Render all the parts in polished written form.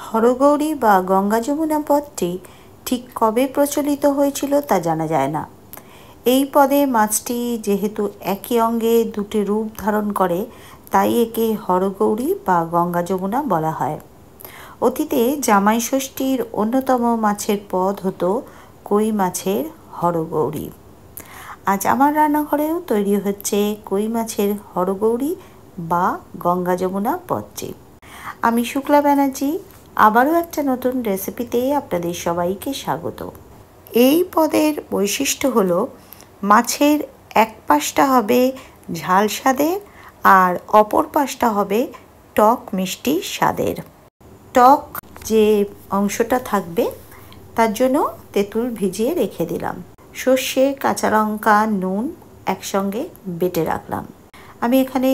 হরগৌরী বা গঙ্গা যমুনা পদটি ঠিক কবে প্রচলিত হয়েছিল তা জানা যায় না। এই পদে মাছটি যেহেতু একই অঙ্গে দুটি রূপ ধারণ করে, তাই একে হরগৌরী বা গঙ্গা যমুনা বলা হয়। অতীতে জামাই ষষ্ঠীর অন্যতম মাছের পদ হতো কই মাছের হরগৌরী। আজ আমার রান্নাঘরেও তৈরি হচ্ছে কই মাছের হরগৌরী বা গঙ্গা যমুনা পদটি। আমি শুক্লা ব্যানার্জি, আবারও একটা নতুন রেসিপিতে আপনাদের সবাইকে স্বাগত। এই পদের বৈশিষ্ট্য হলো মাছের এক পাশটা হবে ঝাল স্বাদের আর অপর পাশটা হবে টক মিষ্টি স্বাদের। টক যে অংশটা থাকবে তার জন্য তেঁতুল ভিজিয়ে রেখে দিলাম। সর্ষে, কাঁচা লঙ্কা, নুন একসঙ্গে বেটে রাখলাম। আমি এখানে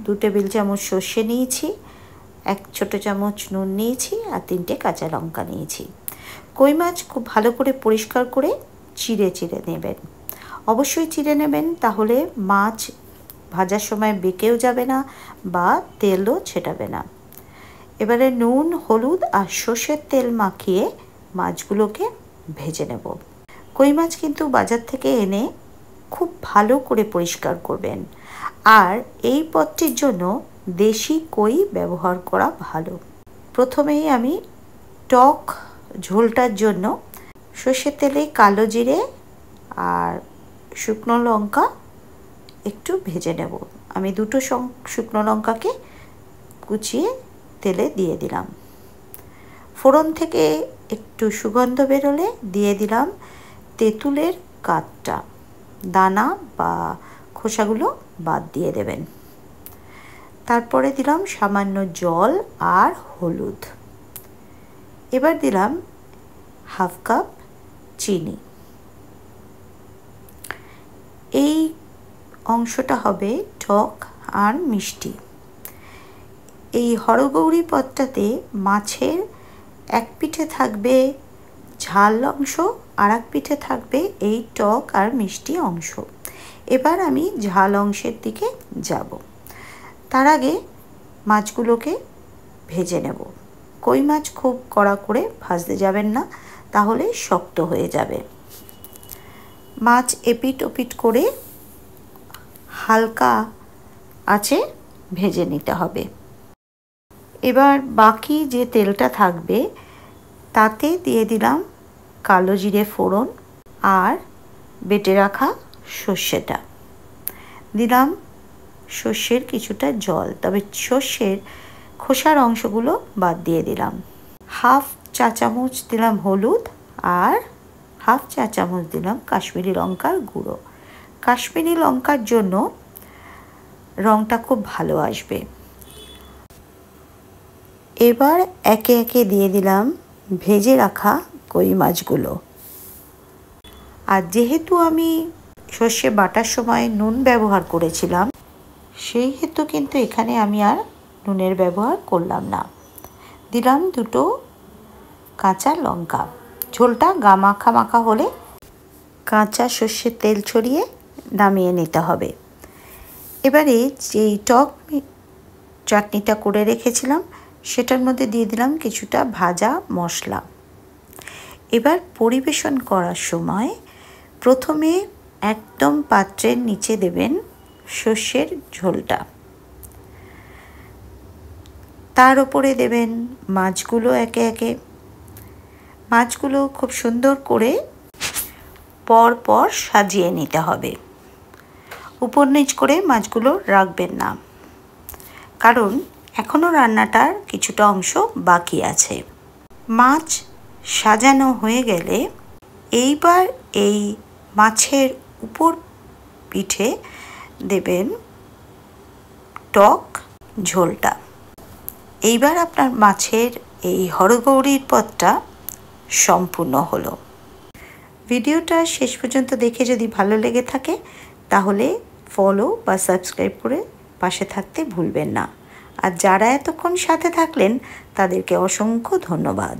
2 টেবিল চামচ সর্ষে নিয়েছি, 1 ছোট চামচ নুন নিয়েছি আর 3টে কাঁচা লঙ্কা নিয়েছি। কই মাছ খুব ভালো করে পরিষ্কার করে চিড়ে নেবেন। অবশ্যই চিড়ে নেবেন, তাহলে মাছ ভাজার সময় বেঁকেও যাবে না বা তেলও ছেটাবে না। এবারে নুন, হলুদ আর সর্ষের তেল মাখিয়ে মাছগুলোকে ভেজে নেব। কই মাছ কিন্তু বাজার থেকে এনে খুব ভালো করে পরিষ্কার করবেন, আর এই পদটির জন্য দেশি কই ব্যবহার করা ভালো। প্রথমেই আমি টক ঝোলটার জন্য সর্ষের তেলে কালো জিরে আর শুকনো লঙ্কা একটু ভেজে নেব। আমি 2টো শুকনো লঙ্কাকে কুচিয়ে তেলে দিয়ে দিলাম। ফোড়ন থেকে একটু সুগন্ধ বেরোলে দিয়ে দিলাম তেঁতুলের কাঠটা, দানা বা খোসাগুলো বাদ দিয়ে দেবেন। তারপরে দিলাম সামান্য জল আর হলুদ। এবার দিলাম 1/2 কাপ চিনি। এই অংশটা হবে টক আর মিষ্টি। এই হরগৌরী পদটাতে মাছের এক পিঠে থাকবে ঝাল অংশ, আর এক পিঠে থাকবে এই টক আর মিষ্টি অংশ। এবার আমি ঝাল অংশের দিকে যাব। তার আগে মাছগুলোকে ভেজে নেব। কই মাছ খুব কড়া করে ভাজতে যাবেন না, তাহলে শক্ত হয়ে যাবে। মাছ এপিট ওপিট করে হালকা আঁচে ভেজে নিতে হবে। এবার বাকি যে তেলটা থাকবে তাতে দিয়ে দিলাম কালো জিরে ফোড়ন আর বেটে রাখা সর্ষেটা। দিলাম সর্ষের কিছুটা জল, তবে সর্ষের খোসার অংশগুলো বাদ দিয়ে দিলাম। 1/2 চা চামচ দিলাম হলুদ আর 1/2 চা চামচ দিলাম কাশ্মীরি লঙ্কার গুঁড়ো। কাশ্মীরি লঙ্কার জন্য রঙটা খুব ভালো আসবে। এবার একে একে দিয়ে দিলাম ভেজে রাখা কই মাছগুলো। আর যেহেতু আমি সর্ষে বাটার সময় নুন ব্যবহার করেছিলাম, সেই হেতু কিন্তু এখানে আমি আর নুনের ব্যবহার করলাম না। দিলাম 2টো কাঁচা লঙ্কা। ঝোলটা গা মাখা মাখা হলে কাঁচা সর্ষের তেল ছড়িয়ে নামিয়ে নিতে হবে। এবারে যেই টক চাটনিটা করে রেখেছিলাম সেটার মধ্যে দিয়ে দিলাম কিছুটা ভাজা মশলা। এবার পরিবেশন করার সময় প্রথমে একদম পাত্রের নিচে দেবেন সর্ষের ঝোলটা, তার উপরে দেবেন মাছগুলো একে একে। মাছগুলো খুব সুন্দর করে পর পর সাজিয়ে নিতে হবে। উপর নিচ করে মাছগুলো রাখবেন না, কারণ এখনও রান্নাটার কিছুটা অংশ বাকি আছে। মাছ সাজানো হয়ে গেলে এইবার এই মাছের উপর পিঠে দেবেন টক ঝোলটা। এইবার আপনার মাছের এই হরগৌরীর পদটা সম্পূর্ণ হলো। ভিডিওটা শেষ পর্যন্ত দেখে যদি ভালো লেগে থাকে তাহলে ফলো বা সাবস্ক্রাইব করে পাশে থাকতে ভুলবেন না। আর যারা এতক্ষণ সাথে থাকলেন তাদেরকে অসংখ্য ধন্যবাদ।